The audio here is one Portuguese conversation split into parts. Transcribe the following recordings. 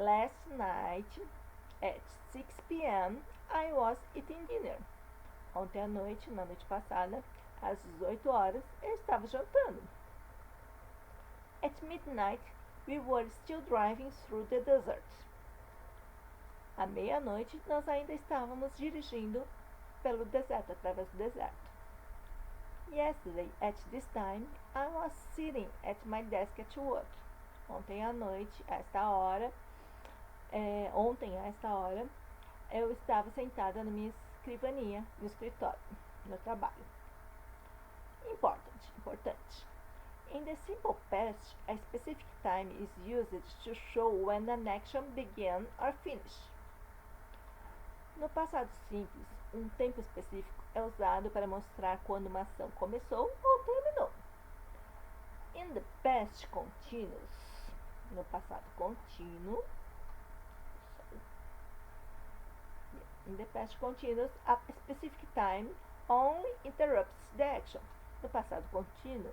Last night at 6 p.m. I was eating dinner. Ontem à noite, na noite passada, às 18 horas, eu estava jantando. At midnight, we were still driving through the desert. À meia-noite, nós ainda estávamos dirigindo pelo deserto, através do deserto. Yesterday, at this time, I was sitting at my desk at work. Ontem à noite, a esta hora, eu estava sentada na minha escrivaninha, no escritório, no trabalho. Importante. In the simple past, a specific time is used to show when an action began or finished. No passado simples, um tempo específico é usado para mostrar quando uma ação começou ou terminou. In the past continuous, no passado contínuo, in the past continuous, a specific time only interrupts the action. No passado contínuo,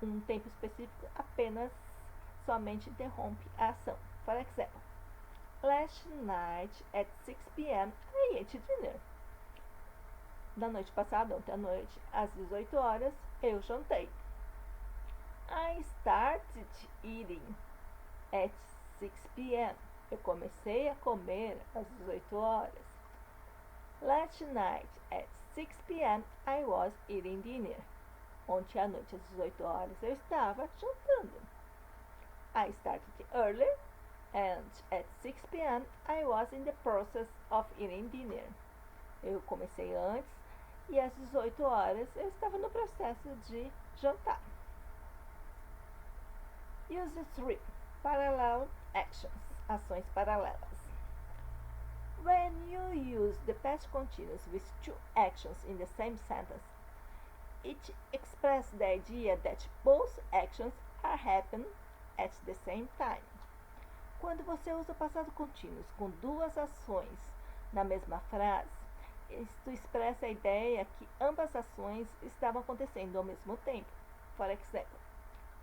um tempo específico apenas somente interrompe a ação. For example, last night at 6 p.m. I ate dinner. Na noite passada, ontem à noite, às 18 horas, eu jantei. I started eating at 6 p.m. Eu comecei a comer às 18 horas. Last night at 6 p.m. I was eating dinner. Ontem à noite, às 18 horas, eu estava jantando. I started early, and at 6 p.m. I was in the process of eating dinner. Eu comecei antes e às 18 horas eu estava no processo de jantar. Use 3. Parallel actions. Ações paralelas. When you use the past continuous with two actions in the same sentence, it expresses the idea that both actions are happening at the same time. Quando você usa o passado contínuo com duas ações na mesma frase, isto expressa a ideia que ambas ações estavam acontecendo ao mesmo tempo. For example,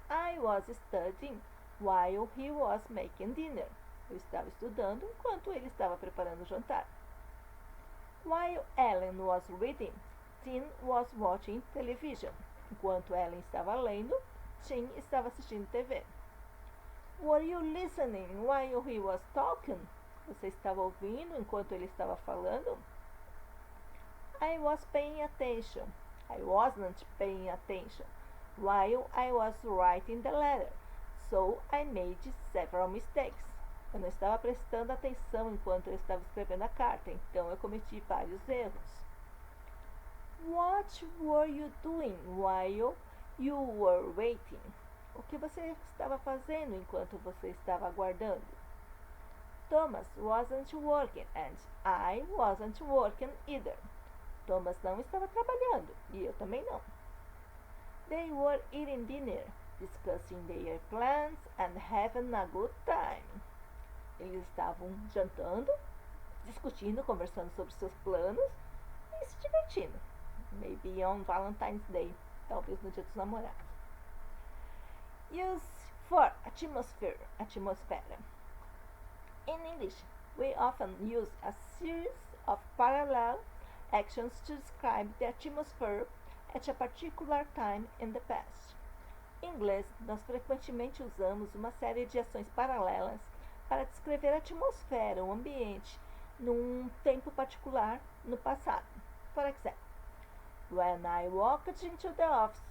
I was studying while he was making dinner. Eu estava estudando enquanto ele estava preparando o jantar. While Ellen was reading, Tim was watching television. Enquanto Ellen estava lendo, Tim estava assistindo TV. Were you listening while he was talking? Você estava ouvindo enquanto ele estava falando? I was paying attention. I wasn't paying attention while I was writing the letter, so I made several mistakes. Eu não estava prestando atenção enquanto eu estava escrevendo a carta, então eu cometi vários erros. What were you doing while you were waiting? O que você estava fazendo enquanto você estava aguardando? Thomas wasn't working and I wasn't working either. Thomas não estava trabalhando e eu também não. They were eating dinner, discussing their plans and having a good time. Eles estavam jantando, discutindo, conversando sobre seus planos e se divertindo. Maybe on Valentine's Day, talvez no Dia dos Namorados. Use for atmosfera. In English, we often use a series of parallel actions to describe the atmosphere at a particular time in the past. Em inglês, nós frequentemente usamos uma série de ações paralelas para descrever a atmosfera, o ambiente, num tempo particular no passado. For example, when I walked into the office,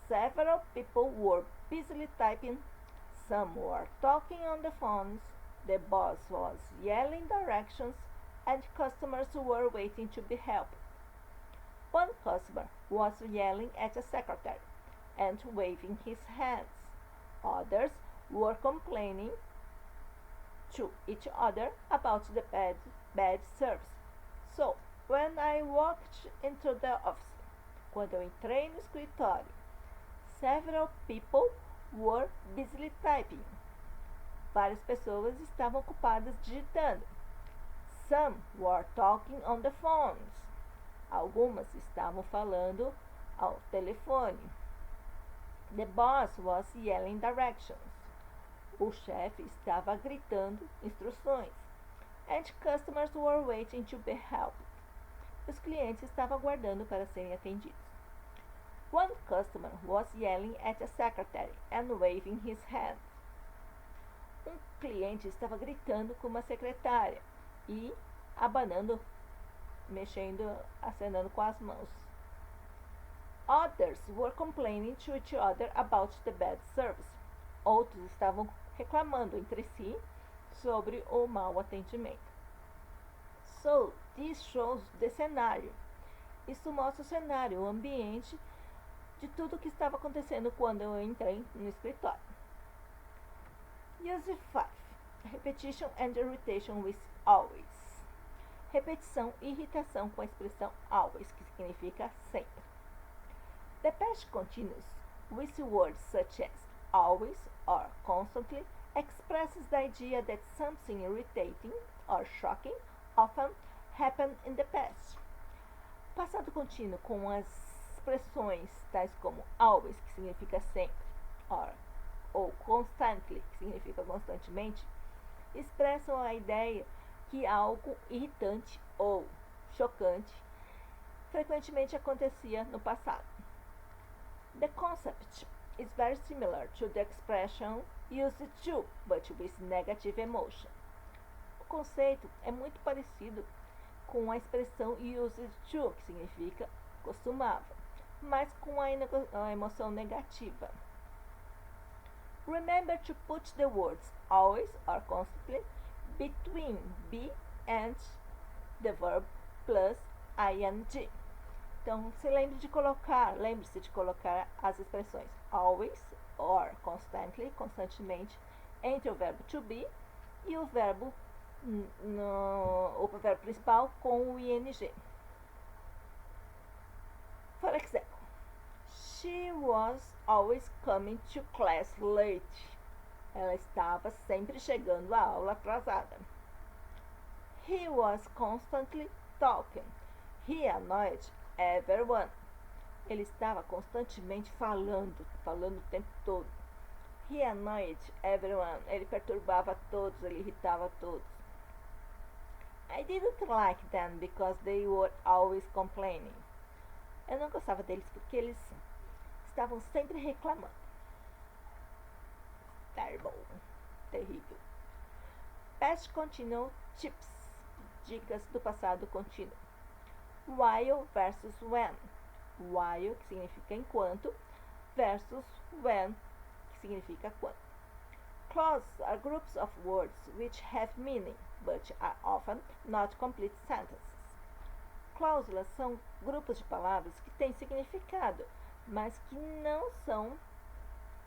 several people were busily typing, some were talking on the phones, the boss was yelling directions, and customers were waiting to be helped. One customer was yelling at a secretary and waving his hands. Others were complaining to each other about the bad service. So, when I walked into the office, quando eu entrei no escritório, several people were busily typing. Várias pessoas estavam ocupadas digitando. Some were talking on the phones. Algumas estavam falando ao telefone. The boss was yelling directions. O chefe estava gritando instruções. And customers were waiting to be helped. Os clientes estavam aguardando para serem atendidos. One customer was yelling at the secretary and waving his hand. Um cliente estava gritando com uma secretária e abanando, mexendo, acenando com as mãos. Others were complaining to each other about the bad service. Outros estavam reclamando entre si sobre o mau atendimento. So, this shows the cenário. Isso mostra o cenário, o ambiente de tudo o que estava acontecendo quando eu entrei no escritório. Use 5. Repetition and irritation with always. Repetição e irritação com a expressão always, que significa sempre. The past continuous with words such as always or constantly expresses the idea that something irritating or shocking often happened in the past. Passado contínuo com as expressões tais como always, que significa sempre, ou constantly, que significa constantemente, expressam a ideia que algo irritante ou chocante frequentemente acontecia no passado. The concept is very similar to the expression used to, but with negative emotion. O conceito é muito parecido com a expressão used to, que significa costumava, mas com a emoção negativa. Remember to put the words always or constantly between be and the verb plus ing. Então, lembre-se de colocar as expressões always or constantly, constantemente, entre o verbo to be e o verbo principal com o ing. For example, she was always coming to class late. Ela estava sempre chegando à aula atrasada. He was constantly talking. He annoyed everyone. Ele estava constantemente falando o tempo todo. He annoyed everyone. Ele perturbava todos, ele irritava todos. I didn't like them because they were always complaining. Eu não gostava deles porque eles estavam sempre reclamando. Terrible. Terrível. Past continuous tips. Dicas do passado contínuo. While versus when. While, que significa enquanto, versus when, que significa quando. Clauses are groups of words which have meaning, but are often not complete sentences. Cláusulas são grupos de palavras que têm significado, mas que não são,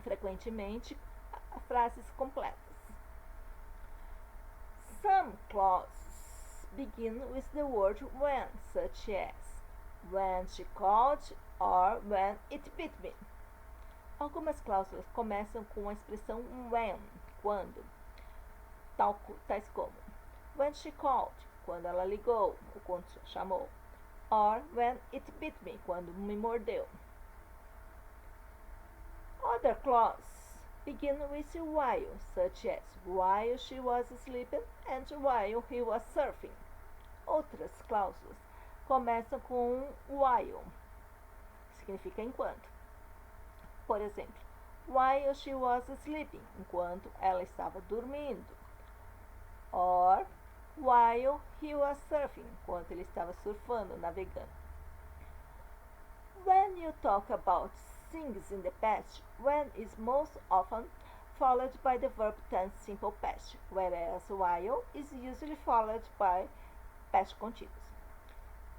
frequentemente, frases completas. Some clauses begin with the word when, such as when she called or when it beat me. Algumas cláusulas começam com a expressão when, quando, tais como when she called, quando ela ligou, ou quando chamou, or when it bit me, quando me mordeu. Other clauses begin with while, such as while she was sleeping and while he was surfing. Outras cláusulas começam com while, significa enquanto. Por exemplo, while she was sleeping, enquanto ela estava dormindo. Or while he was surfing, enquanto ele estava surfando, navegando. When you talk about things in the past, when is most often followed by the verb tense simple past, whereas while is usually followed by past continuous.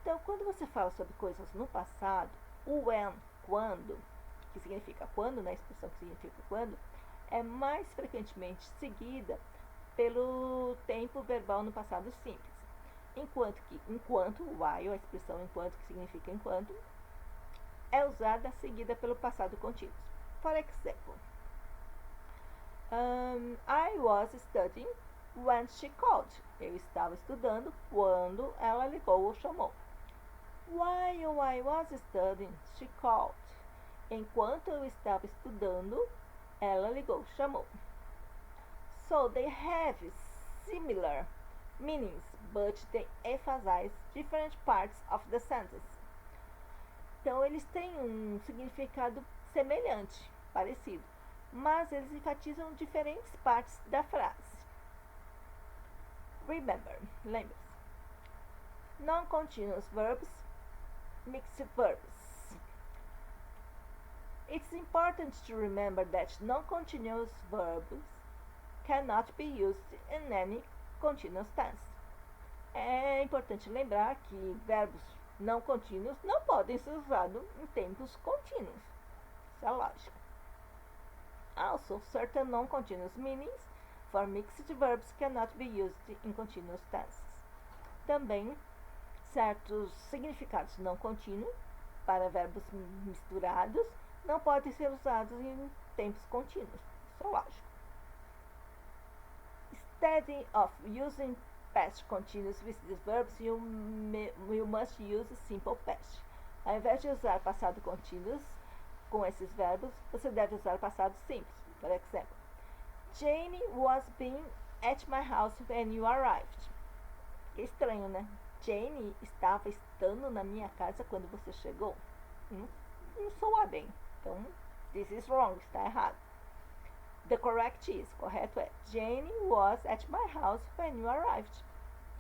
Então, quando você fala sobre coisas no passado, o when, quando, que significa quando, na expressão que significa quando, é mais frequentemente seguida pelo tempo verbal no passado simples. Enquanto, while, a expressão enquanto, que significa enquanto, é usada seguida pelo passado contínuo. For example, I was studying when she called. Eu estava estudando quando ela ligou ou chamou. While I was studying, she called. Enquanto eu estava estudando, ela ligou, chamou. So they have similar meanings, but they emphasize different parts of the sentence. Então, eles têm um significado semelhante, parecido, mas eles enfatizam diferentes partes da frase. Remember, lembre-se. Non-continuous verbs, mixed verbs. It's important to remember that non-continuous verbs cannot be used in any continuous tense. É importante lembrar que verbos não contínuos não podem ser usados em tempos contínuos. Isso é lógico. Also, certain non-continuous meanings for mixed verbs cannot be used in continuous tenses. Também, certos significados não contínuos para verbos misturados não podem ser usados em tempos contínuos. Isso é lógico. Instead of using past continuous with these verbs, you must use simple past. Ao invés de usar passado contínuo com esses verbos, você deve usar passado simples. Por exemplo, Jane was being at my house when you arrived. Que estranho, né? Jane estava estando na minha casa quando você chegou. Não soa bem. Então, this is wrong, está errado. The correct is, correto é, Jane was at my house when you arrived.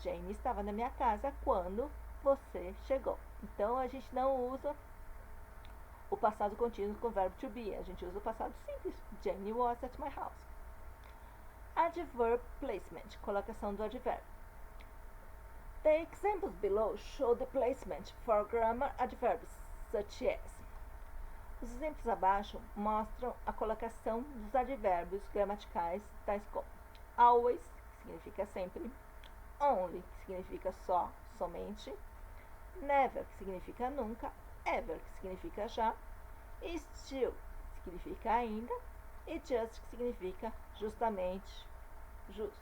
Jane estava na minha casa quando você chegou. Então, a gente não usa o passado contínuo com o verbo to be. A gente usa o passado simples. Jane was at my house. Adverb placement, colocação do advérbio. The examples below show the placement for grammar adverbs, such as. Os exemplos abaixo mostram a colocação dos advérbios gramaticais, tais como always, que significa sempre, only, que significa só, somente, never, que significa nunca, ever, que significa já, e still, que significa ainda, e just, que significa justamente, justo.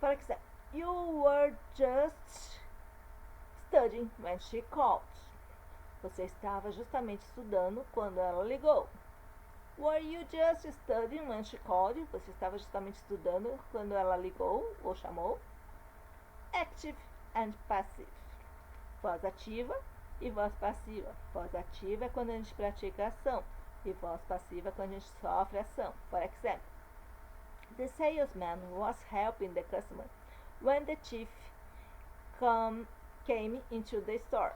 For example, you were just studying when she called. Você estava justamente estudando quando ela ligou. Were you just studying when she called? Você estava justamente estudando quando ela ligou ou chamou. Active and passive. Voz ativa e voz passiva. Voz ativa é quando a gente pratica ação e voz passiva é quando a gente sofre ação. Por exemplo, the salesman was helping the customer when the thief came into the store.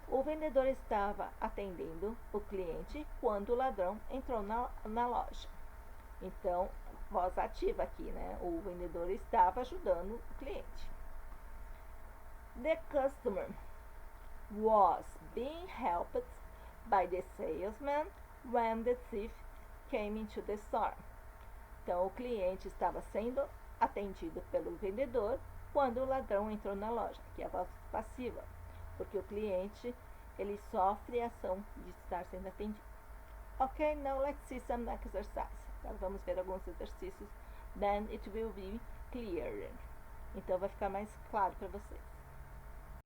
O vendedor estava atendendo o cliente quando o ladrão entrou na loja. Então, voz ativa aqui, né? O vendedor estava ajudando o cliente. The customer was being helped by the salesman when the thief came into the store. Então, o cliente estava sendo atendido pelo vendedor quando o ladrão entrou na loja, que é a voz passiva. Porque o cliente, ele sofre a ação de estar sendo atendido. Ok, now let's see some exercises. Agora vamos ver alguns exercícios. Then it will be clearer. Então vai ficar mais claro para vocês.